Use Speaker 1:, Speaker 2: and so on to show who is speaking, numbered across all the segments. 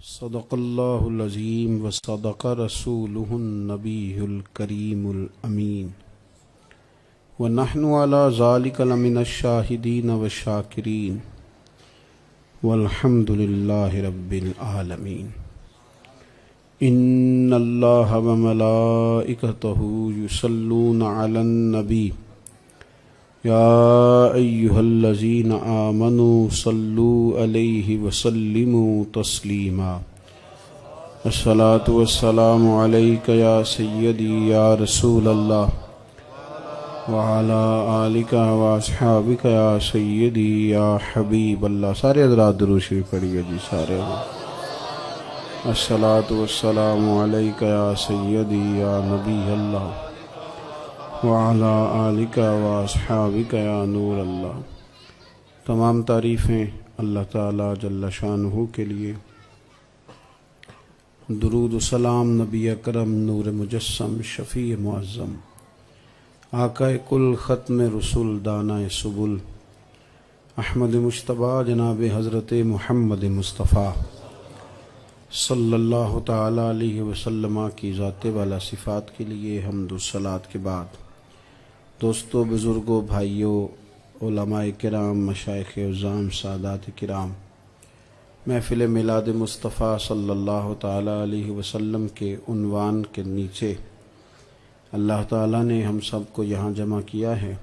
Speaker 1: صدق اللہ العظیم وصدق رسولہ النبی الکریم الامین ونحن علی ذلک لمن الشاہدین والشاکرین والحمد للہ رب العالمین۔ ان اللہ وملائکتہ یصلون علی النبی یا ایہا الذین آمنوا صلوا علیہ وسلموا تسلیما۔ الصلاۃ والسلام علیک یا سیدی یا رسول اللہ وعلی آلک واصحابک یا سیدی یا حبیب اللہ۔ سارے حضرات درود شریف پڑھیے جی سارے۔ الصلاۃ والسلام علیک یا سیدی یا نبی اللہ وعلی آلک واصحابک یا نور اللہ۔ تمام تعریفیں اللہ تعالیٰ جل شانہ کے لیے، درود و سلام نبی اکرم نور مجسم شفیع معظم آقا کل ختم رسول دانہ سبل احمد مجتبیٰ جناب حضرت محمد مصطفیٰ صلی اللہ تعالیٰ علیہ وسلم کی ذات والا صفات کے لیے حمد و صلوات کے بعد، دوستو، بزرگوں، بھائیوں، علماء کرام، مشائخ عظام، سادات کرام، محفل میلاد مصطفیٰ صلی اللہ تعالیٰ علیہ وسلم کے عنوان کے نیچے اللہ تعالیٰ نے ہم سب کو یہاں جمع کیا ہے۔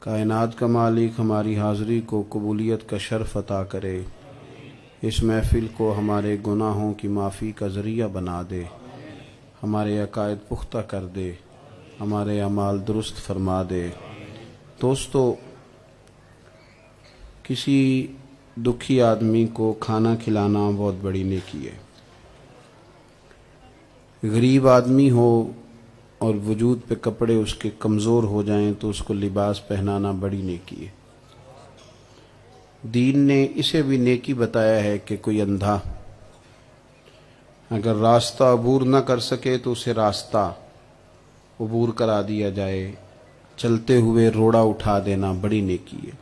Speaker 1: کائنات کا مالک ہماری حاضری کو قبولیت کا شرف عطا کرے، اس محفل کو ہمارے گناہوں کی معافی کا ذریعہ بنا دے، ہمارے عقائد پختہ کر دے، ہمارے اعمال درست فرما دے۔ دوستو، کسی دکھی آدمی کو کھانا کھلانا بہت بڑی نیکی ہے۔ غریب آدمی ہو اور وجود پہ کپڑے اس کے کمزور ہو جائیں تو اس کو لباس پہنانا بڑی نیکی ہے۔ دین نے اسے بھی نیکی بتایا ہے کہ کوئی اندھا اگر راستہ عبور نہ کر سکے تو اسے راستہ عبور کرا دیا جائے، چلتے ہوئے روڑا اٹھا دینا بڑی نیکی ہے۔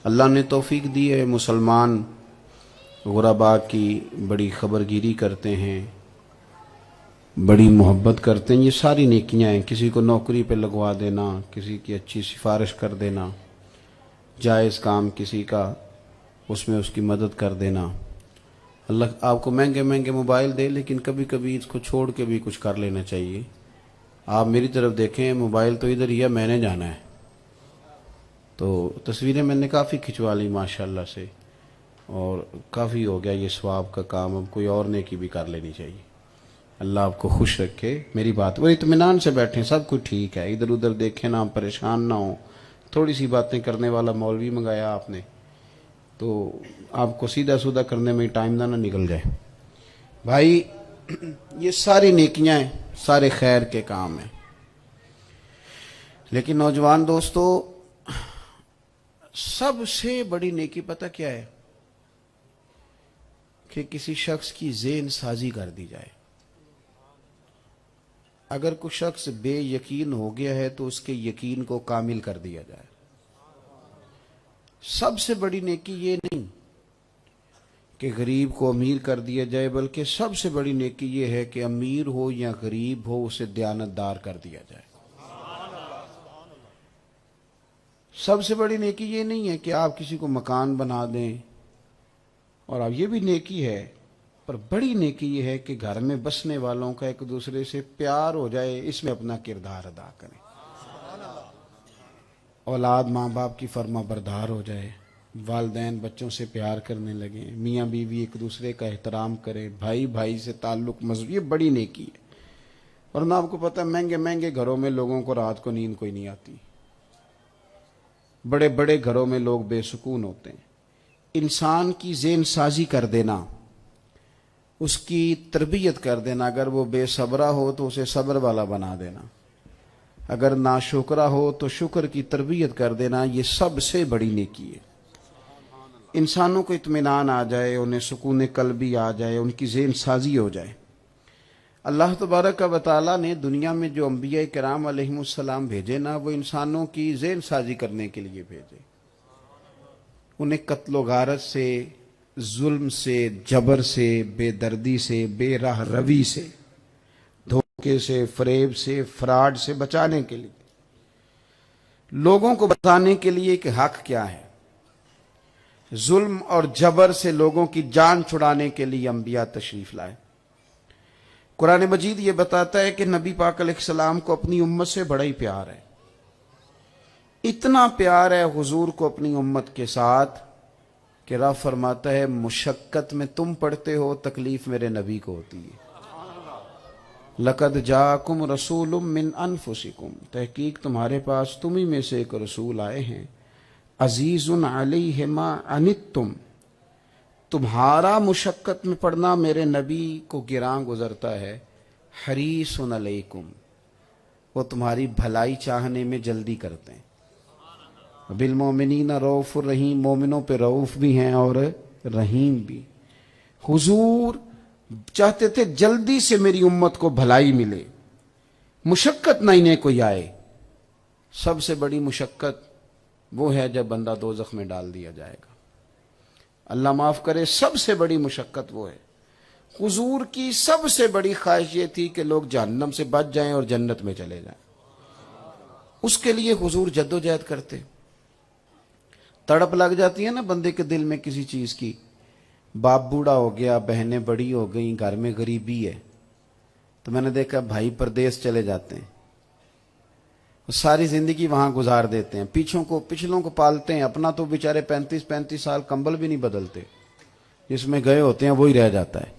Speaker 1: اللہ نے توفیق دی ہے، مسلمان غرباء کی بڑی خبرگیری کرتے ہیں، بڑی محبت کرتے ہیں، یہ ساری نیکیاں ہیں۔ کسی کو نوکری پہ لگوا دینا، کسی کی اچھی سفارش کر دینا، جائز کام کسی کا اس میں اس کی مدد کر دینا۔ اللہ آپ کو مہنگے مہنگے موبائل دے، لیکن کبھی کبھی اس کو چھوڑ کے بھی کچھ کر لینا چاہیے۔ آپ میری طرف دیکھیں، موبائل تو ادھر ہی ہے، میں نے جانا ہے، تو تصویریں میں نے کافی کھنچوا لی ماشاءاللہ سے، اور کافی ہو گیا یہ ثواب کا کام، اب کوئی اور نیکی بھی کر لینی چاہیے۔ اللہ آپ کو خوش رکھے۔ میری بات وہ اطمینان سے بیٹھیں، سب کچھ ٹھیک ہے، ادھر ادھر دیکھیں نہ، پریشان نہ ہوں۔ تھوڑی سی باتیں کرنے والا مولوی منگایا آپ نے تو آپ کو سیدھا سودھا کرنے میں ٹائم نہ نکل جائے۔ بھائی، یہ ساری نیکیاں ہیں، سارے خیر کے کام ہیں، لیکن نوجوان دوستو، سب سے بڑی نیکی پتہ کیا ہے؟ کہ کسی شخص کی ذہن سازی کر دی جائے۔ اگر کوئی شخص بے یقین ہو گیا ہے تو اس کے یقین کو کامل کر دیا جائے۔ سب سے بڑی نیکی یہ نہیں کہ غریب کو امیر کر دیا جائے، بلکہ سب سے بڑی نیکی یہ ہے کہ امیر ہو یا غریب ہو اسے دیانتدار کر دیا جائے۔ سب سے بڑی نیکی یہ نہیں ہے کہ آپ کسی کو مکان بنا دیں، اور اب یہ بھی نیکی ہے، پر بڑی نیکی یہ ہے کہ گھر میں بسنے والوں کا ایک دوسرے سے پیار ہو جائے، اس میں اپنا کردار ادا کریں۔ اولاد ماں باپ کی فرما بردار ہو جائے، والدین بچوں سے پیار کرنے لگیں، میاں بیوی ایک دوسرے کا احترام کرے، بھائی بھائی سے تعلق مضبوط، یہ بڑی نیکی ہے۔ ورنہ آپ کو پتہ ہے مہنگے مہنگے گھروں میں لوگوں کو رات کو نیند کوئی نہیں آتی، بڑے بڑے گھروں میں لوگ بے سکون ہوتے ہیں۔ انسان کی ذہن سازی کر دینا، اس کی تربیت کر دینا، اگر وہ بے صبرہ ہو تو اسے صبر والا بنا دینا، اگر ناشکرہ ہو تو شکر کی تربیت کر دینا، یہ سب سے بڑی نیکی ہے۔ انسانوں کو اطمینان آ جائے، انہیں سکون قلبی آ جائے، ان کی ذہن سازی ہو جائے۔ اللہ تبارک و تعالیٰ نے دنیا میں جو انبیاء کرام علیہم السلام بھیجے نا، وہ انسانوں کی ذہن سازی کرنے کے لیے بھیجے، انہیں قتل و غارت سے، ظلم سے، جبر سے، بے دردی سے، بے راہ روی سے، دھوکے سے، فریب سے، فراڈ سے بچانے کے لیے، لوگوں کو بتانے کے لیے کہ حق کیا ہے، ظلم اور جبر سے لوگوں کی جان چھڑانے کے لیے انبیاء تشریف لائے۔ قرآن مجید یہ بتاتا ہے کہ نبی پاک علیہ السلام کو اپنی امت سے بڑا ہی پیار ہے، اتنا پیار ہے حضور کو اپنی امت کے ساتھ کہ رب فرماتا ہے مشقت میں تم پڑھتے ہو، تکلیف میرے نبی کو ہوتی ہے۔ لَقَدْ جَاءَكُمْ رَسُولٌ مِّنْ أَنفُسِكُمْ، تحقیق تمہارے پاس تم ہی میں سے ایک رسول آئے ہیں، عزیز علیہ ما عنتم، تمہارا مشقت میں پڑھنا میرے نبی کو گراں گزرتا ہے، حریص علیکم، وہ تمہاری بھلائی چاہنے میں جلدی کرتے ہیں، بالمومنین رؤوف الرحیم، مومنوں پہ رؤوف بھی ہیں اور رحیم بھی۔ حضور چاہتے تھے جلدی سے میری امت کو بھلائی ملے، مشقت نہ انہیں کوئی آئے۔ سب سے بڑی مشقت وہ ہے جب بندہ دوزخ میں ڈال دیا جائے گا، اللہ معاف کرے، سب سے بڑی مشقت وہ ہے۔ حضور کی سب سے بڑی خواہش یہ تھی کہ لوگ جہنم سے بچ جائیں اور جنت میں چلے جائیں، اس کے لیے حضور جد و جہد کرتے۔ تڑپ لگ جاتی ہے نا بندے کے دل میں کسی چیز کی، باپ بوڑھا ہو گیا، بہنیں بڑی ہو گئیں، گھر میں غریبی ہے، تو میں نے دیکھا بھائی پردیس چلے جاتے ہیں، ساری زندگی وہاں گزار دیتے ہیں، پچھلوں کو پالتے ہیں، اپنا تو بیچارے 35 سال کمبل بھی نہیں بدلتے، جس میں گئے ہوتے ہیں وہی رہ جاتا ہے۔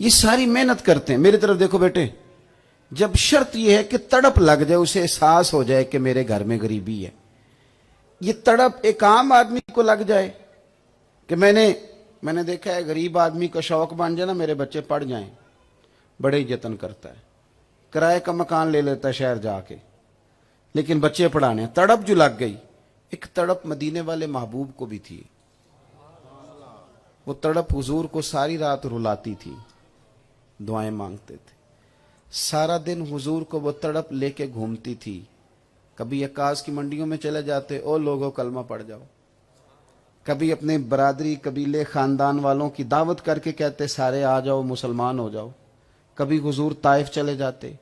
Speaker 1: یہ ساری محنت کرتے ہیں۔ میری طرف دیکھو بیٹے، جب شرط یہ ہے کہ تڑپ لگ جائے، اسے احساس ہو جائے کہ میرے گھر میں غریبی ہے، یہ تڑپ ایک عام آدمی کو لگ جائے کہ میں نے دیکھا ہے غریب آدمی کا شوق بن جائے نا میرے بچے پڑھ جائیں، بڑے ہی جتن کرتا ہے، کرائے کا مکان لے لیتا ہے شہر جا کے، لیکن بچے پڑھانے۔ تڑپ جو لگ گئی، ایک تڑپ مدینے والے محبوب کو بھی تھی، وہ تڑپ حضور کو ساری رات رلاتی تھی، دعائیں مانگتے تھے، سارا دن حضور کو وہ تڑپ لے کے گھومتی تھی۔ کبھی عکاس کی منڈیوں میں چلے جاتے، او لوگوں کلمہ پڑھ جاؤ، کبھی اپنے برادری قبیلے خاندان والوں کی دعوت کر کے کہتے سارے آ جاؤ مسلمان ہو جاؤ۔ کبھی حضور طائف چلے جاتے،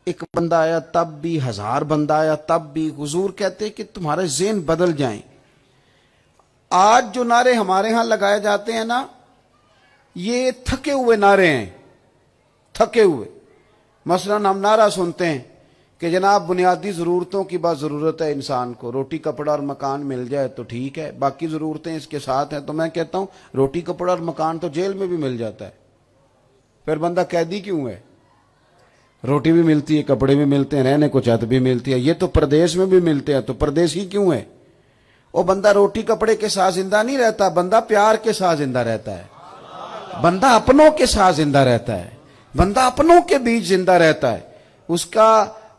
Speaker 1: ایک بندہ آیا تب بھی، 1000 بندہ آیا تب بھی، حضور کہتے کہ تمہارے ذہن بدل جائیں۔ آج جو نعرے ہمارے ہاں لگائے جاتے ہیں نا، یہ تھکے ہوئے نعرے ہیں، تھکے ہوئے۔ مثلا ہم نعرہ سنتے ہیں کہ جناب بنیادی ضرورتوں کی بات ضرورت ہے انسان کو، روٹی کپڑا اور مکان مل جائے تو ٹھیک ہے، باقی ضرورتیں اس کے ساتھ ہیں۔ تو میں کہتا ہوں روٹی کپڑا اور مکان تو جیل میں بھی مل جاتا ہے، پھر بندہ قیدی کیوں ہے؟ روٹی بھی ملتی ہے، کپڑے بھی ملتے ہیں، رہنے کو چھت بھی ملتی ہے، یہ تو پردیس میں بھی ملتے ہیں، تو پردیسی کیوں ہے؟ وہ بندہ روٹی کپڑے کے ساتھ زندہ نہیں رہتا، بندہ پیار کے ساتھ زندہ رہتا ہے، بندہ اپنوں کے ساتھ زندہ رہتا ہے، بندہ اپنوں کے بیچ زندہ رہتا ہے۔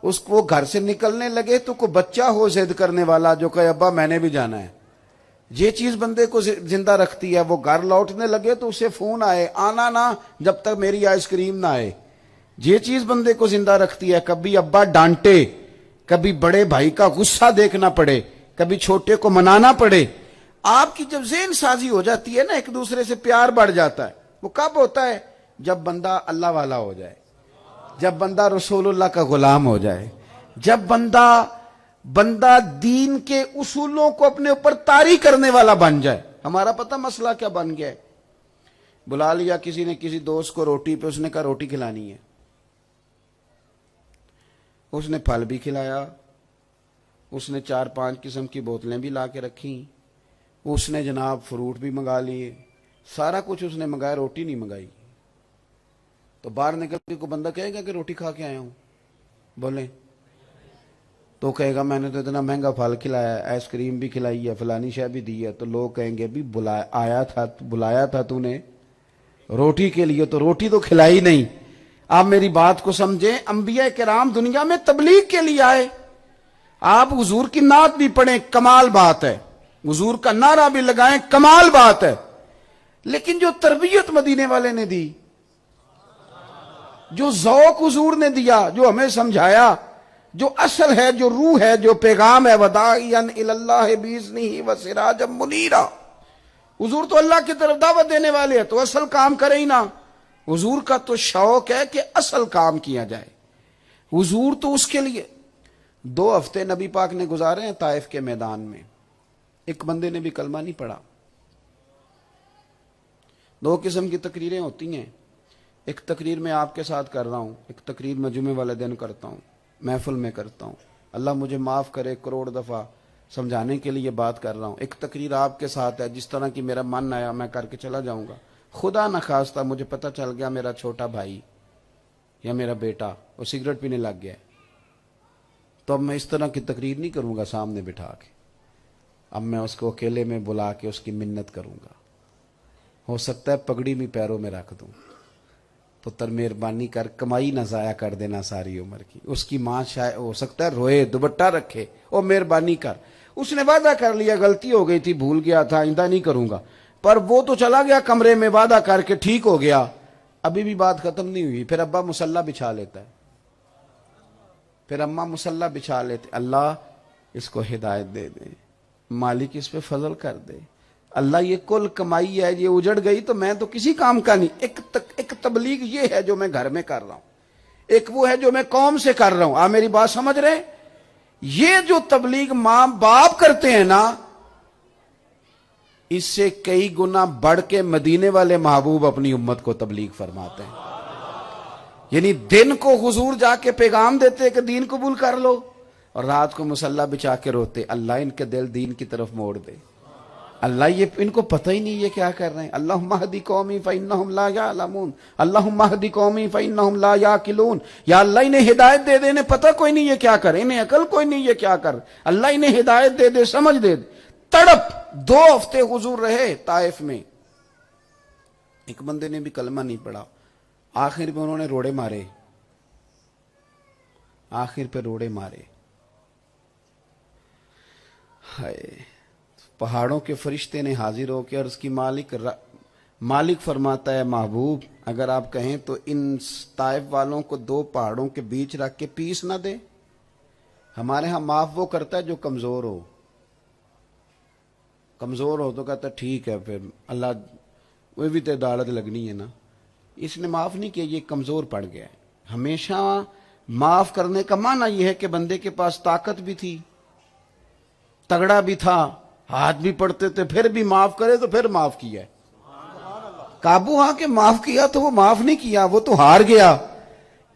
Speaker 1: اس کو گھر سے نکلنے لگے تو کوئی بچہ ہو ضد کرنے والا جو کہے ابا میں نے بھی جانا ہے، یہ چیز بندے کو زندہ رکھتی ہے۔ وہ گھر لوٹنے لگے تو اسے فون آئے، آنا نہ جب تک میری آئس کریم نہ آئے، یہ چیز بندے کو زندہ رکھتی ہے۔ کبھی ابا ڈانٹے، کبھی بڑے بھائی کا غصہ دیکھنا پڑے، کبھی چھوٹے کو منانا پڑے۔ آپ کی جب ذہن سازی ہو جاتی ہے نا، ایک دوسرے سے پیار بڑھ جاتا ہے۔ وہ کب ہوتا ہے؟ جب بندہ اللہ والا ہو جائے، جب بندہ رسول اللہ کا غلام ہو جائے، جب بندہ دین کے اصولوں کو اپنے اوپر طاری کرنے والا بن جائے۔ ہمارا پتہ مسئلہ کیا بن گیا ہے؟ بلا لیا کسی نے کسی دوست کو روٹی پہ، اس نے کہا روٹی کھلانی ہے، اس نے پھل بھی کھلایا، اس نے 4-5 قسم کی بوتلیں بھی لا کے رکھی، اس نے جناب فروٹ بھی منگا لیے، سارا کچھ اس نے منگایا، روٹی نہیں منگائی۔ تو باہر نکل کے کوئی بندہ کہے گا کہ روٹی کھا کے آیا ہوں، بولیں تو کہے گا میں نے تو اتنا مہنگا پھل کھلایا ہے، آئس کریم بھی کھلائی ہے، فلانی شے بھی دی ہے، تو لوگ کہیں گے بھی بلایا تھا تو نے روٹی کے لیے، تو روٹی تو کھلائی نہیں۔ آپ میری بات کو سمجھیں، انبیاء کرام دنیا میں تبلیغ کے لیے آئے، آپ حضور کی نعت بھی پڑھیں کمال بات ہے، حضور کا نعرہ بھی لگائیں کمال بات ہے، لیکن جو تربیت مدینے والے نے دی، جو ذوق حضور نے دیا، جو ہمیں سمجھایا، جو اصل ہے، جو روح ہے، جو پیغام ہے، وَدَاعِيًا إِلَى اللَّهِ بِإِذْنِهِ وَسِرَاجًا مُنِيرًا، حضور تو اللہ کی طرف دعوت دینے والے ہیں، تو اصل کام کرے ہی نا۔ حضور کا تو شوق ہے کہ اصل کام کیا جائے۔ حضور تو اس کے لیے 2 ہفتے نبی پاک نے گزارے ہیں طائف کے میدان میں، ایک بندے نے بھی کلمہ نہیں پڑھا۔ 2 قسم کی تقریریں ہوتی ہیں، ایک تقریر میں آپ کے ساتھ کر رہا ہوں، ایک تقریر میں جمعے والے دن کرتا ہوں، محفل میں کرتا ہوں، اللہ مجھے معاف کرے، کروڑ دفعہ سمجھانے کے لیے بات کر رہا ہوں۔ ایک تقریر آپ کے ساتھ ہے، جس طرح کی میرا من آیا میں کر کے چلا جاؤں گا، خدا نخواستہ مجھے پتہ چل گیا میرا چھوٹا بھائی یا میرا بیٹا وہ سگریٹ پینے لگ گیا، تو اب میں اس طرح کی تقریر نہیں کروں گا سامنے بٹھا کے، اب میں اس کو اکیلے میں بلا کے اس کی منت کروں گا، ہو سکتا ہے پگڑی بھی پیروں میں رکھ دوں، پتر مہربانی کر کمائی نہ ضائع کر دینا ساری عمر کی۔ اس کی ماں شاید ہو سکتا ہے روئے، دوپٹہ رکھے، او مہربانی کر، اس نے وعدہ کر لیا، غلطی ہو گئی تھی، بھول گیا تھا، آئندہ نہیں کروں گا، پر وہ تو چلا گیا کمرے میں وعدہ کر کے، ٹھیک ہو گیا، ابھی بھی بات ختم نہیں ہوئی۔ پھر ابا مصلی بچھا لیتا ہے، پھر اماں مصلی بچھا لیتے، اللہ اس کو ہدایت دے دے، مالک اس پہ فضل کر دے، اللہ یہ کل کمائی ہے یہ اجڑ گئی تو میں تو کسی کام کا نہیں۔ ایک تبلیغ یہ ہے جو میں گھر میں کر رہا ہوں، ایک وہ ہے جو میں قوم سے کر رہا ہوں، آپ میری بات سمجھ رہے ہیں؟ یہ جو تبلیغ ماں باپ کرتے ہیں نا، اس سے کئی گنا بڑھ کے مدینے والے محبوب اپنی امت کو تبلیغ فرماتے ہیں۔ یعنی دن کو حضور جا کے پیغام دیتے کہ دین قبول کر لو، اور رات کو مصلی بچھا کے روتے، اللہ ان کے دل دین کی طرف موڑ دے، اللہ یہ ان کو پتہ ہی نہیں یہ کیا کر رہے ہیں، اللہم اہدی قومی فإنہم لا یعلمون، اللہم اہدی قومی فإنہم لا یعقلون، یا اللہ انہیں ہدایت دے دے، انہیں پتہ کوئی نہیں یہ کیا کر، انہیں عقل کوئی نہیں یہ کیا کر، اللہ انہیں ہدایت دے دے، سمجھ دے دے۔ تڑپ 2 ہفتے حضور رہے طائف میں، ایک بندے نے بھی کلمہ نہیں پڑھا، آخر پہ انہوں نے روڑے مارے، آخر پہ روڑے مارے، ہائے، پہاڑوں کے فرشتے نے حاضر ہو کے عرض کی، مالک فرماتا ہے محبوب اگر آپ کہیں تو ان طائف والوں کو 2 پہاڑوں کے بیچ رکھ کے پیس نہ دے، ہمارے ہاں معاف وہ کرتا ہے جو کمزور ہو، کمزور ہو تو کہتا ہے ٹھیک ہے، پھر اللہ وہ بھی تو عدالت لگنی ہے نا، اس نے معاف نہیں کیا، یہ کمزور پڑ گیا ہے۔ ہمیشہ معاف کرنے کا معنی یہ ہے کہ بندے کے پاس طاقت بھی تھی، تگڑا بھی تھا، ہاتھ بھی پڑتے تھے، پھر بھی معاف کرے تو پھر معاف کیا ہے، قابو آ کے معاف کیا تو وہ معاف نہیں کیا، وہ تو ہار گیا۔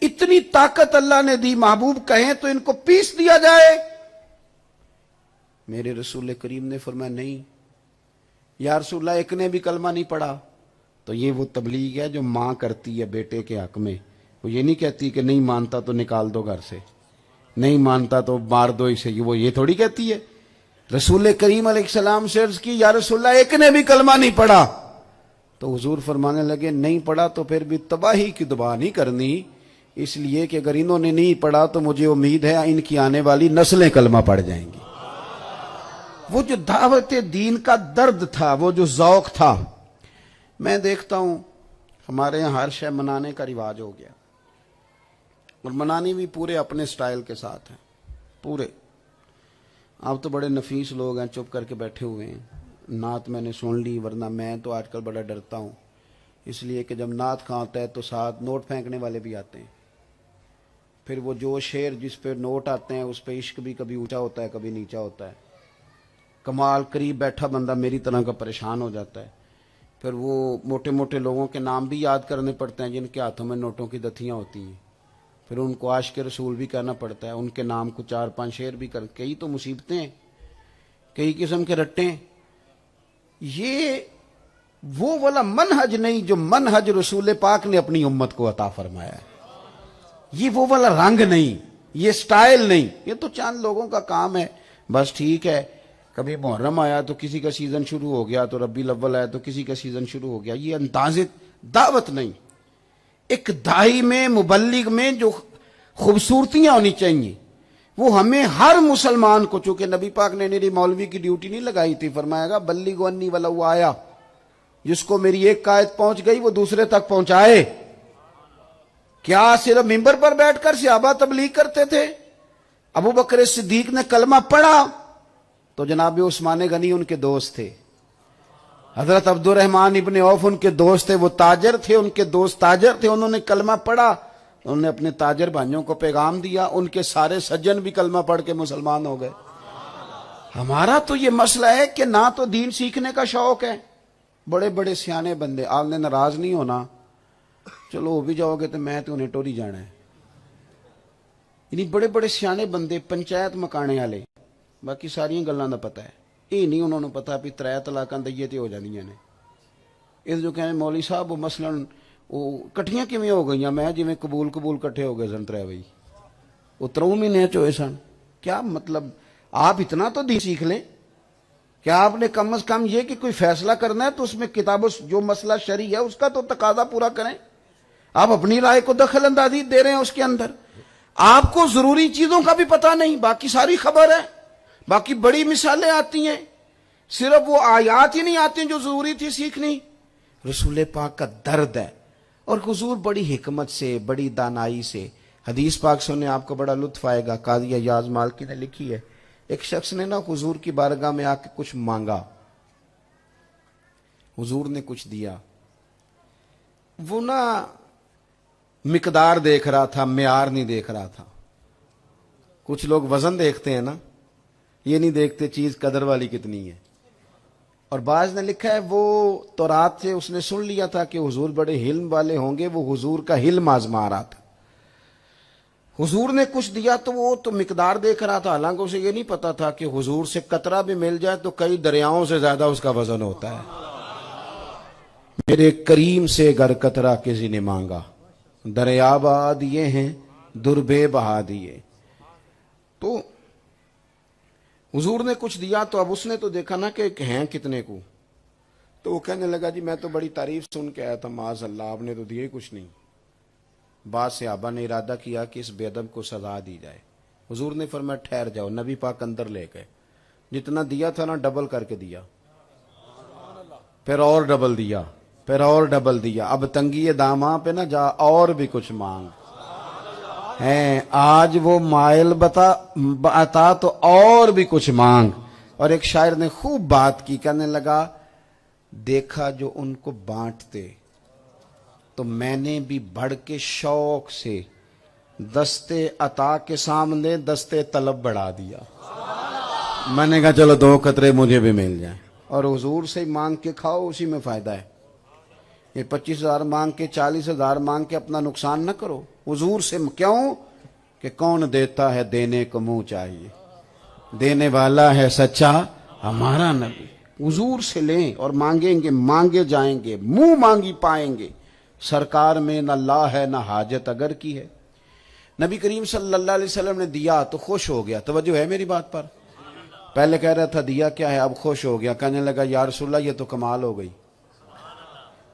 Speaker 1: اتنی طاقت اللہ نے دی، محبوب کہیں تو ان کو پیس دیا جائے، میرے رسول کریم نے فرمایا نہیں یا رسول اللہ، ایک نے بھی کلمہ نہیں پڑھا۔ تو یہ وہ تبلیغ ہے جو ماں کرتی ہے بیٹے کے حق میں، وہ یہ نہیں کہتی کہ نہیں مانتا تو نکال دو گھر سے، نہیں مانتا تو مار دو اسے، وہ یہ تھوڑی کہتی ہے۔ رسول کریم علیہ السلام سے عرض کی یا رسول اللہ ایک نے بھی کلمہ نہیں پڑھا، تو حضور فرمانے لگے نہیں پڑھا تو پھر بھی تباہی کی دعا نہیں کرنی، اس لیے کہ اگر انہوں نے نہیں پڑھا تو مجھے امید ہے ان کی آنے والی نسلیں کلمہ پڑھ جائیں گی۔ وہ جو دعوت دین کا درد تھا، وہ جو ذوق تھا، میں دیکھتا ہوں ہمارے یہاں ہر شے منانے کا رواج ہو گیا، اور منانی بھی پورے اپنے سٹائل کے ساتھ ہیں، پورے۔ آپ تو بڑے نفیس لوگ ہیں، چپ کر کے بیٹھے ہوئے ہیں، نعت میں نے سن لی، ورنہ میں تو آج کل بڑا ڈرتا ہوں، اس لیے کہ جب نعت کھاتا ہے تو ساتھ نوٹ پھینکنے والے بھی آتے ہیں، پھر وہ جو شعر جس پہ نوٹ آتے ہیں اس پہ عشق بھی کبھی اونچا ہوتا ہے کبھی نیچا ہوتا ہے، کمال قریب بیٹھا بندہ میری طرح کا پریشان ہو جاتا ہے، پھر وہ موٹے موٹے لوگوں کے نام بھی یاد کرنے پڑتے ہیں جن کے ہاتھوں میں نوٹوں کی دتھیاں ہوتی ہیں، پھر ان کو عاشق رسول بھی کہنا پڑتا ہے، ان کے نام کو 4-5 شعر بھی کر، کئی تو مصیبتیں ہیں، کئی قسم کے رٹیں۔ یہ وہ والا منہج نہیں جو منہج رسول پاک نے اپنی امت کو عطا فرمایا ہے، یہ وہ والا رنگ نہیں، یہ سٹائل نہیں، یہ تو چند لوگوں کا کام ہے، بس ٹھیک ہے، کبھی محرم آیا تو کسی کا سیزن شروع ہو گیا، تو ربیع الاول آیا تو کسی کا سیزن شروع ہو گیا، یہ انداز دعوت نہیں۔ ایک داعی میں، مبلغ میں جو خوبصورتیاں ہونی چاہیے وہ ہمیں ہر مسلمان کو، چونکہ نبی پاک نے میری مولوی کی ڈیوٹی نہیں لگائی تھی، فرمایا گا بلغوا انی ولو آیا، جس کو میری ایک آیت پہنچ گئی وہ دوسرے تک پہنچائے۔ کیا صرف ممبر پر بیٹھ کر صحابہ تبلیغ کرتے تھے؟ ابو بکر صدیق نے کلمہ پڑھا تو جناب عثمان غنی ان کے دوست تھے، حضرت عبد الرحمن ابن عوف ان کے دوست تھے, وہ تاجر تھے, ان کے دوست تاجر تھے, انہوں نے کلمہ پڑھا, انہوں نے اپنے تاجر بھائیوں کو پیغام دیا, ان کے سارے سجن بھی کلمہ پڑھ کے مسلمان ہو گئے. ہمارا تو یہ مسئلہ ہے کہ نہ تو دین سیکھنے کا شوق ہے. بڑے بڑے سیانے بندے, آپ نے ناراض نہیں ہونا, چلو وہ بھی جاؤ گے تو میں تو انہیں ٹوری جانا ہے. یعنی بڑے بڑے سیانے بندے پنچایت مکانے والے, باقی ساری گلاں دا پتہ ہے, یہ نہیں انہوں نے پتا بھی 3 طلاقاں دئیے تے ہو جاندیاں نے. اس جو کہیں مولوی صاحب وہ مثلاً وہ کٹھیاں کیویں ہو گئیاں, میں جویں قبول کٹھے ہو گئے سن 3 بھائی, وہ 3 مہینے ہوئے سن. کیا مطلب, آپ اتنا تو دین سیکھ لیں. کیا آپ نے کم از کم یہ کہ کوئی فیصلہ کرنا ہے تو اس میں کتاب جو مسئلہ شرعی ہے اس کا تو تقاضا پورا کریں. آپ اپنی رائے کو دخل اندازی دے رہے ہیں اس کے اندر. آپ کو ضروری چیزوں کا بھی پتہ نہیں, باقی ساری خبر ہے, باقی بڑی مثالیں آتی ہیں, صرف وہ آیات ہی نہیں آتی جو ضروری تھی سیکھنی. رسول پاک کا درد ہے, اور حضور بڑی حکمت سے, بڑی دانائی سے حدیث پاک سننے آپ کو بڑا لطف آئے گا. قاضی ایاز مالکی نے لکھی ہے, ایک شخص نے نا حضور کی بارگاہ میں آ کے کچھ مانگا, حضور نے کچھ دیا. وہ نا مقدار دیکھ رہا تھا, معیار نہیں دیکھ رہا تھا. کچھ لوگ وزن دیکھتے ہیں نا, یہ نہیں دیکھتے چیز قدر والی کتنی ہے. اور بعض نے لکھا ہے وہ تورات سے اس نے سن لیا تھا کہ حضور بڑے حلم والے ہوں گے, وہ حضور کا حلم آزما رہا تھا. حضور نے کچھ دیا تو وہ تو مقدار دیکھ رہا تھا, حالانکہ اسے یہ نہیں پتا تھا کہ حضور سے قطرہ بھی مل جائے تو کئی دریاؤں سے زیادہ اس کا وزن ہوتا ہے. میرے کریم سے گر قطرہ کسی نے مانگا, دریا بہا دیے ہیں دربے بہا دیے. تو حضور نے کچھ دیا تو اب اس نے تو دیکھا نا کہ ہیں کتنے کو, تو وہ کہنے لگا جی میں تو بڑی تعریف سن کے آیا تھا, معاذ اللہ آپ نے تو دیا ہی کچھ نہیں. بعض صحابہ نے ارادہ کیا کہ اس بے ادب کو سزا دی جائے. حضور نے فرمایا ٹھہر جاؤ. نبی پاک اندر لے گئے, جتنا دیا تھا نا ڈبل کر کے دیا, پھر اور ڈبل دیا, پھر اور ڈبل دیا. اب تنگی داماں پہ نہ جا, اور بھی کچھ مانگ. ہیں آج وہ مائل بتا تو اور بھی کچھ مانگ. اور ایک شاعر نے خوب بات کی, کہنے لگا دیکھا جو ان کو بانٹتے تو میں نے بھی بڑھ کے شوق سے دستے عطا کے سامنے دستے طلب بڑھا دیا. میں نے کہا چلو 2 قطرے مجھے بھی مل جائیں. اور حضور سے مانگ کے کھاؤ, اسی میں فائدہ ہے. یہ 25,000 مانگ کے 40,000 مانگ کے اپنا نقصان نہ کرو. حضور سے کیوں کہ کون دیتا ہے دینے کو منہ چاہیے, دینے والا ہے سچا ہمارا نبی. حضور سے لیں اور مانگیں گے, مانگے جائیں گے, منہ مانگی پائیں گے. سرکار میں نہ لا ہے نہ حاجت اگر کی ہے. نبی کریم صلی اللہ علیہ وسلم نے دیا تو خوش ہو گیا. توجہ ہے میری بات پر؟ پہلے کہہ رہا تھا دیا کیا ہے, اب خوش ہو گیا. کہنے لگا یا رسول اللہ یہ تو کمال ہو گئی,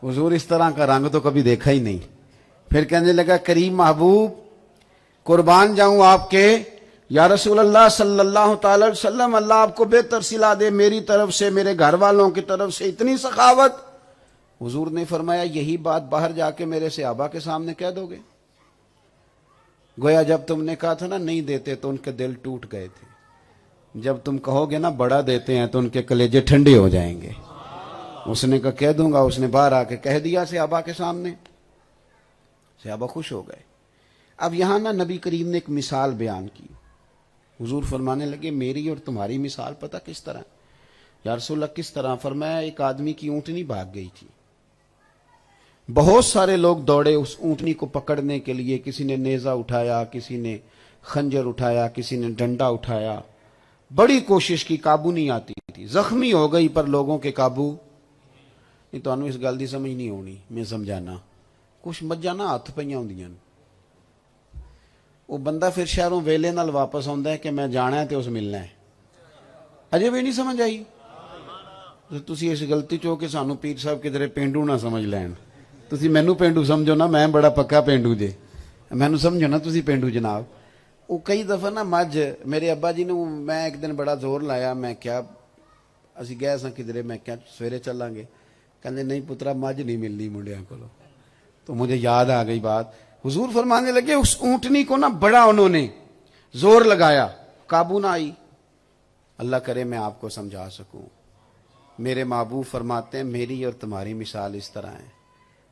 Speaker 1: حضور اس طرح کا رنگ تو کبھی دیکھا ہی نہیں. پھر کہنے لگا کریم محبوب قربان جاؤں آپ کے, یا رسول اللہ صلی اللہ تعالی وسلم اللہ آپ کو بہتر صلہ دے, میری طرف سے میرے گھر والوں کی طرف سے اتنی سخاوت. حضور نے فرمایا یہی بات باہر جا کے میرے صحابہ کے سامنے کہہ دو گے. گویا جب تم نے کہا تھا نا نہیں دیتے تو ان کے دل ٹوٹ گئے تھے, جب تم کہو گے نا بڑا دیتے ہیں تو ان کے کلیجے ٹھنڈے ہو جائیں گے. اس نے کہا کہہ دوں گا. اس نے باہر آ کے کہہ دیا صحابہ کے سامنے, صحابہ خوش ہو گئے. اب یہاں نا نبی کریم نے ایک مثال بیان کی. حضور فرمانے لگے میری اور تمہاری مثال پتہ کس طرح؟ یا رسول اللہ کس طرح؟ فرمایا ایک آدمی کی اونٹنی بھاگ گئی تھی, بہت سارے لوگ دوڑے اس اونٹنی کو پکڑنے کے لیے. کسی نے نیزہ اٹھایا, کسی نے خنجر اٹھایا, کسی نے ڈنڈا اٹھایا, بڑی کوشش کی, قابو نہیں آتی تھی. زخمی ہو گئی پر لوگوں کے قابو نہیں. تو اس گل دی سمجھ نہیں ہونی, میں سمجھانا. کچھ مجھا نا ہاتھ پئیاں ہوندیاں, وہ بندہ پھر شہروں ویلے نال واپس آندا ہے کہ میں جانا ہے تے اس ملنا ہے. اجے بھی نہیں سمجھ آئی؟ تسی اس غلطی چو کہ سانو پیر صاحب کدھر پینڈو نہ سمجھ لین. تسی مینوں پینڈو سمجھو نا, میں بڑا پکا پینڈو جے, مینوں سمجھو نا تسی پینڈو جناب. وہ کئی دفعہ نا مجھ میرے ابا جی نے, میں ایک دن بڑا زور لایا, میں کیا اسی گئے ساں کدھر, میں کیا سویرے چلیں گے, کہنے نہیں پترا مجھ نہیں ملنی منڈیاں کولوں. تو مجھے یاد آ گئی بات. حضور فرمانے لگے اس اونٹنی کو نا بڑا انہوں نے زور لگایا, قابو نہ آئی. اللہ کرے میں آپ کو سمجھا سکوں. میرے محبوب فرماتے ہیں میری اور تمہاری مثال اس طرح ہے،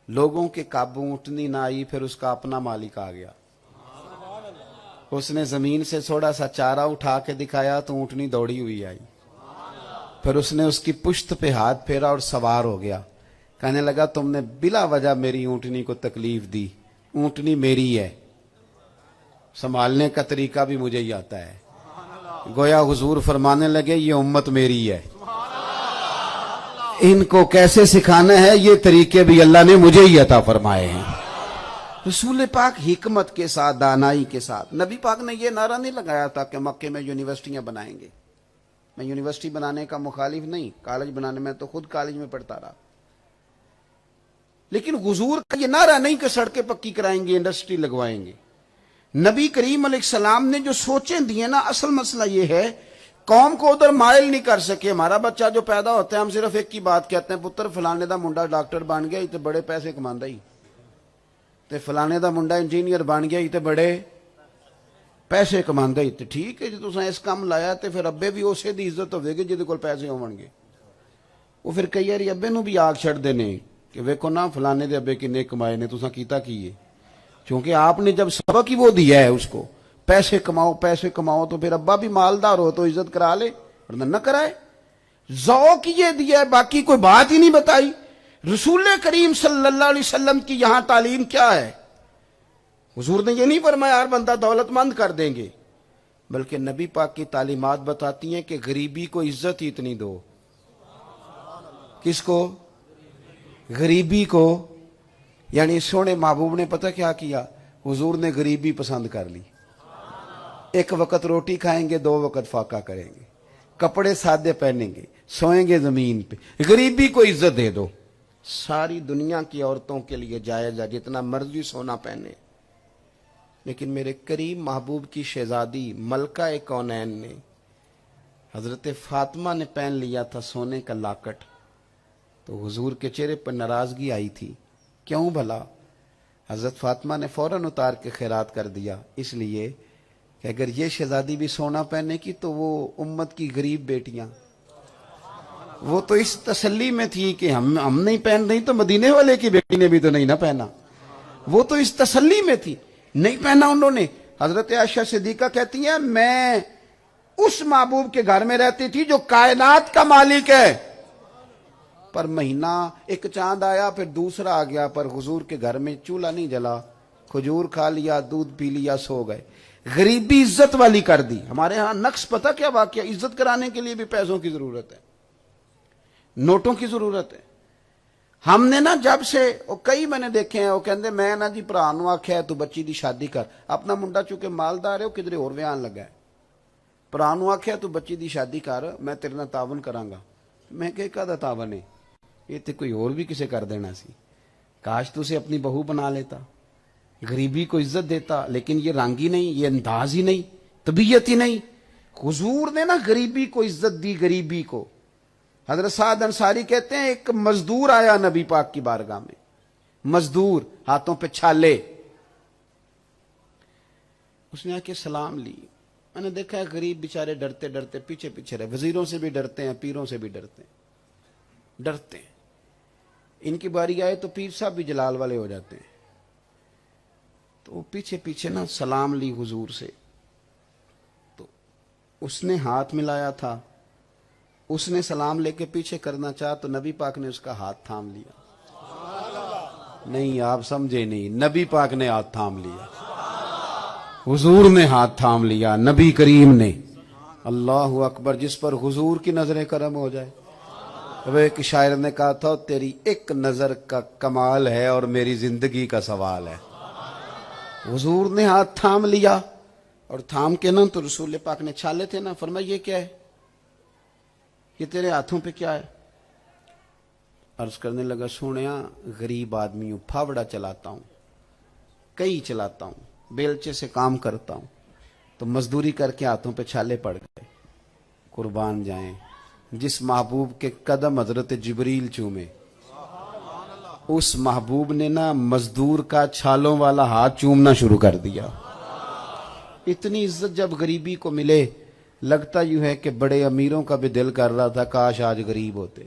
Speaker 1: لوگوں کے قابو اونٹنی نہ آئی، پھر اس کا اپنا مالک آ گیا، اس نے زمین سے تھوڑا سا چارہ اٹھا کے دکھایا تو اونٹنی دوڑی ہوئی آئی، پھر اس نے اس کی پشت پہ ہاتھ پھیرا اور سوار ہو گیا، کہنے لگا تم نے بلا وجہ میری اونٹنی کو تکلیف دی، اونٹنی میری ہے، سنبھالنے کا طریقہ بھی مجھے ہی آتا ہے۔ گویا حضور فرمانے لگے یہ امت میری ہے، ان کو کیسے سکھانا ہے یہ طریقے بھی اللہ نے مجھے ہی عطا فرمائے ہیں۔ رسول پاک حکمت کے ساتھ، دانائی کے ساتھ، نبی پاک نے یہ نعرہ نہیں لگایا تھا کہ مکے میں یونیورسٹیاں بنائیں گے، میں یونیورسٹی بنانے کا مخالف نہیں، کالج بنانے میں تو خود کالج میں پڑھتا رہا، لیکن حضور کا یہ نعرہ نہیں کہ سڑکیں پکی کرائیں گے، انڈسٹری لگوائیں گے۔ نبی کریم علیہ السلام نے جو سوچیں دیے نا، اصل مسئلہ یہ ہے قوم کو ادھر مائل نہیں کر سکے۔ ہمارا بچہ جو پیدا ہوتا ہے ہم صرف ایک کی بات کہتے ہیں، پتر فلانے دا منڈا ڈاکٹر بن گیا، یہ تو بڑے پیسے کماندا ہی، تے فلانے دا منڈا انجینئر بن گیا، یہ تو بڑے پیسے کماندا ہی۔ تے ٹھیک ہے جی تساں اس کام لایا تے پھر ابے بھی اسے دی عزت ہوے گی جہدے کول پیسے ہون گے۔ وہ پھر کئی بار ابے نو بھی آگ چھڑ دینے کہ ویکھو نا فلانے دے ابے کنے کمائے نے، تساں کیتا کی ہے، کیونکہ آپ نے جب سبق ہی وہ دیا ہے اس کو پیسے کماؤ پیسے کماؤ، تو پھر ابا بھی مالدار ہو تو عزت کرا لے ورنہ نہ کرائے۔ ذوق یہ دیا ہے، باقی کوئی بات ہی نہیں بتائی۔ رسول کریم صلی اللہ علیہ وسلم کی یہاں تعلیم کیا ہے؟ حضور نے یہ نہیں فرمایا ہر بندہ دولت مند کر دیں گے، بلکہ نبی پاک کی تعلیمات بتاتی ہیں کہ غریبی کو عزت ہی اتنی دو۔ کس کو؟ غریبی کو۔ یعنی سونے محبوب نے پتہ کیا کیا؟ حضور نے غریبی پسند کر لی، ایک وقت روٹی کھائیں گے، 2 وقت فاقہ کریں گے، کپڑے سادے پہنیں گے، سوئیں گے زمین پہ، غریبی کو عزت دے دو۔ ساری دنیا کی عورتوں کے لیے جائز ہے جتنا مرضی سونا پہنے، لیکن میرے کریم محبوب کی شہزادی ملکہ کونین نے، حضرت فاطمہ نے پہن لیا تھا سونے کا لاکٹ، تو حضور کے چہرے پر ناراضگی آئی تھی۔ کیوں بھلا؟ حضرت فاطمہ نے فوراً اتار کے خیرات کر دیا، اس لیے کہ اگر یہ شہزادی بھی سونا پہنے کی تو وہ امت کی غریب بیٹیاں، وہ تو اس تسلی میں تھی کہ ہم نہیں پہن رہی تو مدینے والے کی بیٹی نے بھی تو نہیں نہ پہنا، وہ تو اس تسلی میں تھی، نہیں پہنا انہوں نے۔ حضرت عائشہ صدیقہ کہتی ہیں میں اس محبوب کے گھر میں رہتی تھی جو کائنات کا مالک ہے، پر مہینہ ایک چاند آیا پھر دوسرا آ گیا، پر حضور کے گھر میں چولہا نہیں جلا، کھجور کھا لیا، دودھ پی لیا، سو گئے۔ غریبی عزت والی کر دی۔ ہمارے ہاں نقص پتہ کیا واقعہ؟ عزت کرانے کے لیے بھی پیسوں کی ضرورت ہے، نوٹوں کی ضرورت ہے۔ ہم نے نا جب سے کئی میں نے دیکھے ہیں، وہ کہندے میں نا جی بھرا نو آکھیا تو بچی دی شادی کر، اپنا منڈا چونکہ مالدار ہے وہ کدھر اور ویان لگا ہے، بھرا نو آکھیا تو بچی دی شادی کر، میں تیرے نال تعاون کراں گا۔ میں کہ کہدا تعاون ہے، یہ تو کوئی اور بھی کسے کر دینا سی، کاش تو اسے اپنی بہو بنا لیتا، غریبی کو عزت دیتا، لیکن یہ رنگ ہی نہیں، یہ انداز ہی نہیں، طبیعت ہی نہیں۔ حضور نے نا غریبی کو عزت دی، غریبی کو۔ حضرت سعد انصاری کہتے ہیں ایک مزدور آیا نبی پاک کی بارگاہ میں، مزدور ہاتھوں پہ چھالے، اس نے آ کے سلام لی۔ میں نے دیکھا ہے غریب بیچارے ڈرتے ڈرتے پیچھے پیچھے رہے، وزیروں سے بھی ڈرتے ہیں، پیروں سے بھی ڈرتے ہیں، ڈرتے ہیں۔ ان کی باری آئے تو پیر صاحب بھی جلال والے ہو جاتے ہیں، تو پیچھے پیچھے نا سلام لی حضور سے، تو اس نے ہاتھ ملایا تھا، اس نے سلام لے کے پیچھے کرنا چاہا تو نبی پاک نے اس کا ہاتھ تھام لیا۔ نہیں آپ سمجھے نہیں، نبی پاک نے ہاتھ تھام لیا، حضور نے ہاتھ تھام لیا، نبی کریم نے۔ اللہ اکبر، جس پر حضور کی نظر کرم ہو جائے۔ وہ ایک شاعر نے کہا تھا تیری ایک نظر کا کمال ہے اور میری زندگی کا سوال ہے۔ حضور نے ہاتھ تھام لیا، اور تھام کے نا تو رسول پاک نے چھالے تھے نا، فرمایا یہ کیا ہے، یہ تیرے ہاتھوں پہ کیا ہے؟ عرض کرنے لگا سونیا غریب آدمی ہوں، پھاوڑا چلاتا ہوں، کئی چلاتا ہوں، بیلچے سے کام کرتا ہوں، تو مزدوری کر کے ہاتھوں پہ چھالے پڑ گئے۔ قربان جائیں جس محبوب کے قدم حضرت جبریل چومے، اس محبوب نے نا مزدور کا چھالوں والا ہاتھ چومنا شروع کر دیا۔ اتنی عزت جب غریبی کو ملے لگتا یوں ہے کہ بڑے امیروں کا بھی دل کر رہا تھا کاش آج غریب ہوتے.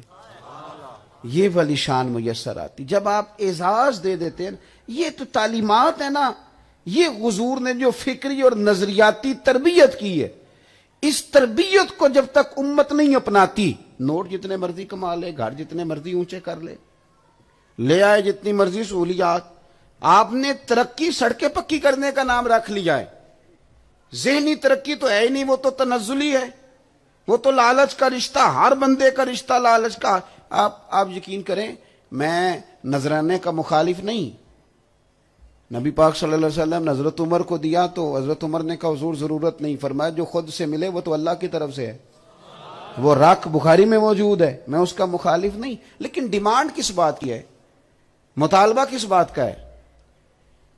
Speaker 1: یہ والی شان میسر آتی جب آپ اعزاز دے دیتے ہیں. یہ تو تعلیمات ہے نا, یہ حضور نے جو فکری اور نظریاتی تربیت کی ہے, اس تربیت کو جب تک امت نہیں اپناتی, نوٹ جتنے مرضی کما لے, گھر جتنے مرضی اونچے کر لے, لے آئے جتنی مرضی سہولیات, آپ نے ترقی سڑکیں پکی کرنے کا نام رکھ لیا ہے. ذہنی ترقی تو ہے ہی نہیں, وہ تو تنزلی ہے, وہ تو لالچ کا رشتہ, ہر بندے کا رشتہ لالچ کا. آپ یقین کریں, میں نذرانے کا مخالف نہیں. نبی پاک صلی اللہ علیہ وسلم نے حضرت عمر کو دیا تو حضرت عمر نے کہا حضور ضرورت نہیں. فرمایا جو خود سے ملے وہ تو اللہ کی طرف سے ہے, وہ رق بخاری میں موجود ہے, میں اس کا مخالف نہیں. لیکن ڈیمانڈ کس بات کی ہے, مطالبہ کس بات کا ہے؟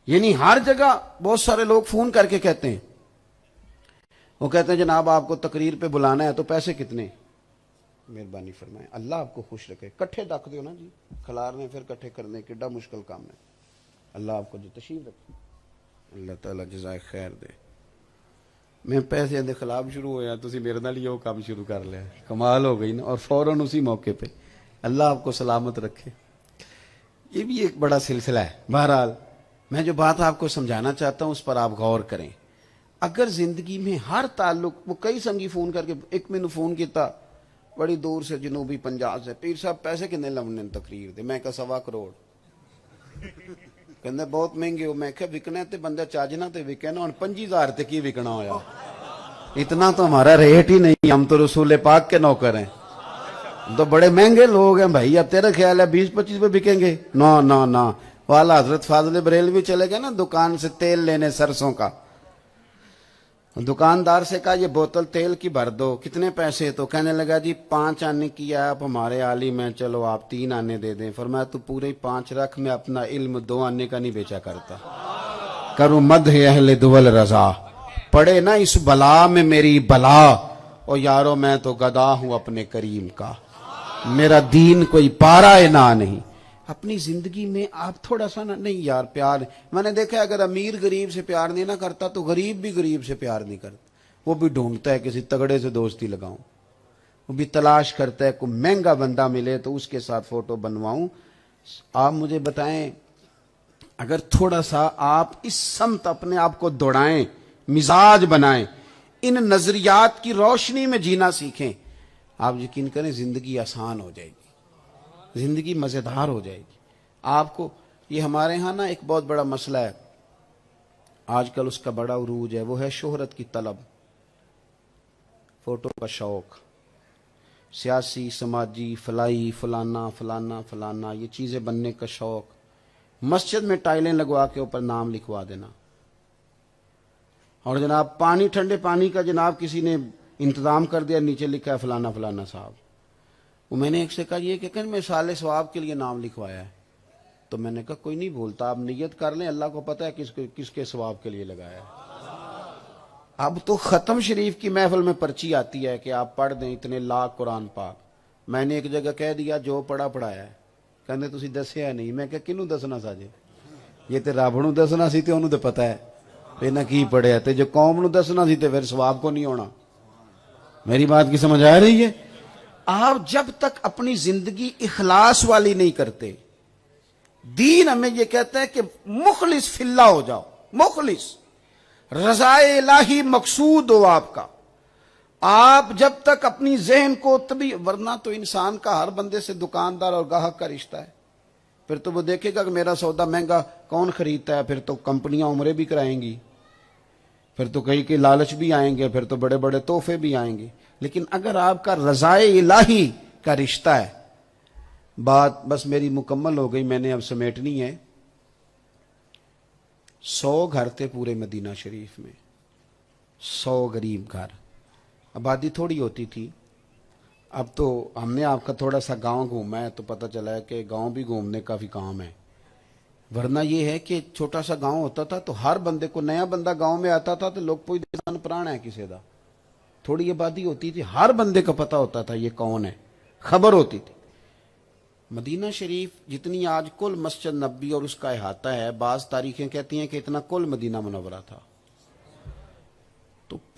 Speaker 1: یعنی ہر جگہ بہت سارے لوگ فون کر کے کہتے ہیں, وہ کہتے ہیں جناب آپ کو تقریر پہ بلانا ہے تو پیسے کتنے؟ مہربانی فرمائیں, اللہ آپ کو خوش رکھے. کٹھے ڈک دیو نا جی, کھلارنے پھر کٹھے کرنے کیڈا مشکل کام ہے. اللہ آپ کو جو تشریف رکھے, اللہ تعالیٰ جزائے خیر دے. میں پیسے دے خلاف شروع ہویا, تسی میرے نال یہ کام شروع کر لیا, کمال ہو گئی نا, اور فوراً اسی موقع پہ. اللہ آپ کو سلامت رکھے. یہ بھی ایک بڑا سلسلہ ہے. بہرحال میں جو بات آپ کو سمجھانا چاہتا ہوں اس پر آپ غور کریں. اگر زندگی میں ہر تعلق, وہ کئی سنگی فون کر کے, ایک میں نے فون کیتا بڑی دور سے جنوبی پنجاب سے, پیر صاحب پیسے کتنے لمنے تقریر دے؟ میں کہا 1.25 کروڑ. کہندے بہت مہنگے ہو. میں کہا وکنے تے بندہ چاجنا تے وکے نا, 25,000 تے کی وکنا ہویا؟ اتنا تو ہمارا ریٹ ہی نہیں, ہم تو رسول پاک کے نوکر ہیں, تو بڑے مہنگے لوگ ہیں بھائی. اب تیرا خیال ہے 20-25 پہ بکیں گے؟ نو نو نو. والا حضرت فاضل بریلوی چلے گئے نا دکان سے تیل لینے سرسوں کا, دکاندار سے کہا یہ بوتل تیل کی بھر دو, کتنے پیسے؟ تو کہنے لگا جی 5 آنے کی ہے, آپ ہمارے عالم ہیں, چلو آپ 3 آنے دے دیں. فرمایا تو پورے 5 رکھ, میں اپنا علم 2 آنے کا نہیں بیچا کرتا. کروں مدح اہل دول رضا, پڑے نا اس بلا میں میری بلا, اور یارو میں تو گدا ہوں اپنے کریم کا, میرا دین کوئی پارا نہ نہیں. اپنی زندگی میں آپ تھوڑا سا نہیں یار پیار, میں نے دیکھا اگر امیر غریب سے پیار نہیں نہ کرتا تو غریب بھی غریب سے پیار نہیں کرتا. وہ بھی ڈھونڈتا ہے کسی تگڑے سے دوستی لگاؤں, وہ بھی تلاش کرتا ہے کوئی مہنگا بندہ ملے تو اس کے ساتھ فوٹو بنواؤں. آپ مجھے بتائیں, اگر تھوڑا سا آپ اس سمت اپنے آپ کو دوڑائیں, مزاج بنائیں, ان نظریات کی روشنی میں جینا سیکھیں, آپ یقین کریں زندگی آسان ہو جائے گی, زندگی مزیدار ہو جائے گی. آپ کو یہ ہمارے ہاں نا ایک بہت بڑا مسئلہ ہے آج کل, اس کا بڑا عروج ہے, وہ ہے شہرت کی طلب, فوٹو کا شوق, سیاسی سماجی فلائی فلانا فلانا فلانا, یہ چیزیں بننے کا شوق, مسجد میں ٹائلیں لگوا کے اوپر نام لکھوا دینا, اور جناب پانی, ٹھنڈے پانی کا جناب کسی نے انتظام کر دیا, نیچے لکھا ہے فلانا فلانا صاحب. وہ میں نے ایک سے کہا یہ کہ میں سال ثواب کے لیے نام لکھوایا ہے, تو میں نے کہا کوئی نہیں بولتا, آپ نیت کر لیں, اللہ کو پتہ ہے کس کے ثواب کے لیے لگایا ہے. اب تو ختم شریف کی محفل میں پرچی آتی ہے کہ آپ پڑھ دیں اتنے لاکھ قرآن پاک. میں نے ایک جگہ کہہ دیا جو پڑھا پڑھایا ہے, کہنے تسی دسیا نہیں. میں کہا کنوں دسنا ساجے, یہ تے رب نوں دسنا سی تے انہوں تے پتہ ہے انہاں کی پڑھیا, تے جو قوم نوں دسنا سی تے پھر ثواب کو نہیں ہونا. میری بات کی سمجھ آ رہی ہے؟ آپ جب تک اپنی زندگی اخلاص والی نہیں کرتے, دین ہمیں یہ کہتا ہے کہ مخلص فی اللہ ہو جاؤ, مخلص, رضائے الہی مقصود ہو آپ کا. آپ جب تک اپنی ذہن کو تبھی, ورنہ تو انسان کا ہر بندے سے دکاندار اور گاہک کا رشتہ ہے. پھر تو وہ دیکھے گا کہ میرا سودا مہنگا کون خریدتا ہے, پھر تو کمپنیاں عمرے بھی کرائیں گی, پھر تو کئی کے لالچ بھی آئیں گے, پھر تو بڑے بڑے تحفے بھی آئیں گے. لیکن اگر آپ کا رضائے الہی کا رشتہ ہے, بات بس میری مکمل ہو گئی, میں نے اب سمیٹنی ہے. 100 گھر تھے پورے مدینہ شریف میں, 100 غریب گھر, آبادی تھوڑی ہوتی تھی. اب تو ہم نے آپ کا تھوڑا سا گاؤں گھوما ہے تو پتہ چلا ہے کہ گاؤں بھی گھومنے کا بھی کام ہے. ورنہ یہ ہے کہ چھوٹا سا گاؤں ہوتا تھا تو ہر بندے کو, نیا بندہ گاؤں میں آتا تھا تو لوگ پوچھتے سن پرانا ہے کسی دا. تھوڑی آبادی ہوتی تھی, ہر بندے کا پتہ ہوتا تھا یہ کون ہے, خبر ہوتی تھی. مدینہ شریف جتنی آج کل مسجد نبوی اور اس کا احاطہ ہے, بعض تاریخیں کہتی ہیں کہ اتنا کل مدینہ منورہ تھا. تو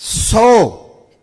Speaker 1: 100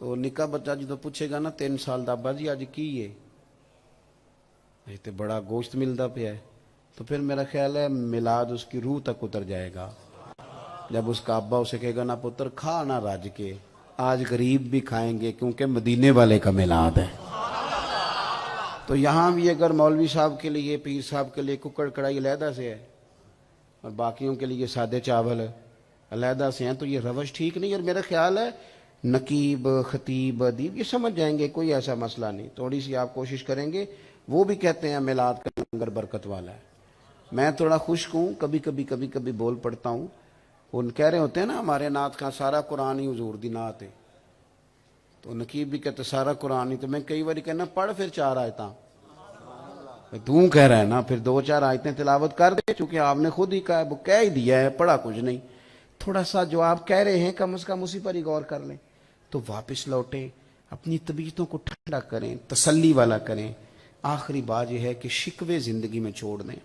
Speaker 1: تو نکا بچہ جدو پوچھے گا نا 3 سال دا ابا جی اج کی ہے یہ تو بڑا گوشت ملتا پیا ہے، تو پھر میرا خیال ہے میلاد اس کی روح تک اتر جائے گا. جب اس کا ابا اسے کہے گا نا پتر کھا نہ راج کے، آج غریب بھی کھائیں گے کیونکہ مدینے والے کا میلاد ہے. تو یہاں بھی اگر مولوی صاحب کے لیے پیر صاحب کے لیے ککڑ کڑھائی علیحدہ سے ہے اور باقیوں کے لیے سادے چاول علیحدہ سے ہیں تو یہ روش ٹھیک نہیں. اور میرا خیال ہے نقیب خطیب ادیب یہ سمجھ جائیں گے، کوئی ایسا مسئلہ نہیں. تھوڑی سی آپ کوشش کریں گے. وہ بھی کہتے ہیں میلاد کا لنگر برکت والا ہے. میں تھوڑا خشک ہوں، کبھی کبھی بول پڑتا ہوں. ان کہہ رہے ہوتے ہیں نا ہمارے نعت کا سارا قرآن ہی حضور دی نعت ہے، تو نقیب بھی کہتے سارا قرآن ہی. تو میں کئی بار کہنا پڑھ پھر 4 آیتاں، تو کہہ رہا ہے نا پھر 2-4 آیتیں تلاوت کر دے، چونکہ آپ نے خود ہی کہا وہ کہہ ہی دیا ہے، پڑھا کچھ نہیں. تھوڑا سا جو آپ کہہ رہے ہیں کم از کم اسی پر ہی غور کر لیں. تو واپس لوٹیں، اپنی طبیعتوں کو ٹھنڈا کریں، تسلی والا کریں. آخری بات یہ ہے کہ شکوے زندگی میں چھوڑ دیں.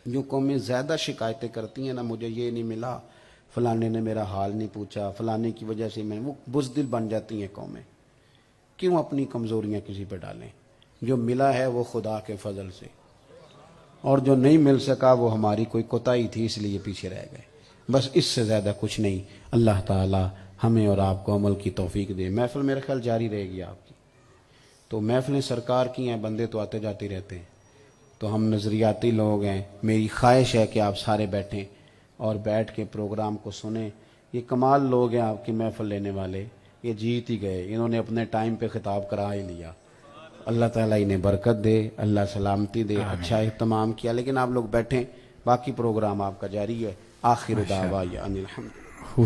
Speaker 1: جو قومیں زیادہ شکایتیں کرتی ہیں نا مجھے یہ نہیں ملا، فلانے نے میرا حال نہیں پوچھا، فلانے کی وجہ سے میں، وہ بزدل بن جاتی ہیں قومیں. کیوں اپنی کمزوریاں کسی پہ ڈالیں؟ جو ملا ہے وہ خدا کے فضل سے، اور جو نہیں مل سکا وہ ہماری کوئی کوتاہی تھی اس لیے پیچھے رہ گئے. بس اس سے زیادہ کچھ نہیں. اللہ تعالی ہمیں اور آپ کو عمل کی توفیق دے. محفل میرے خیال جاری رہے گی آپ کی. تو محفلیں سرکار کی ہیں، بندے تو آتے جاتے رہتے ہیں، تو ہم نظریاتی لوگ ہیں. میری خواہش ہے کہ آپ سارے بیٹھیں اور بیٹھ کے پروگرام کو سنیں. یہ کمال لوگ ہیں آپ کی محفل لینے والے، یہ جیت ہی گئے، انہوں نے اپنے ٹائم پہ خطاب کرا ہی لیا. اللہ تعالیٰ انہیں برکت دے، اللہ سلامتی دے. اچھا اہتمام کیا، لیکن آپ لوگ بیٹھیں، باقی پروگرام آپ کا جاری ہے. آخر دعوانا ان الحمد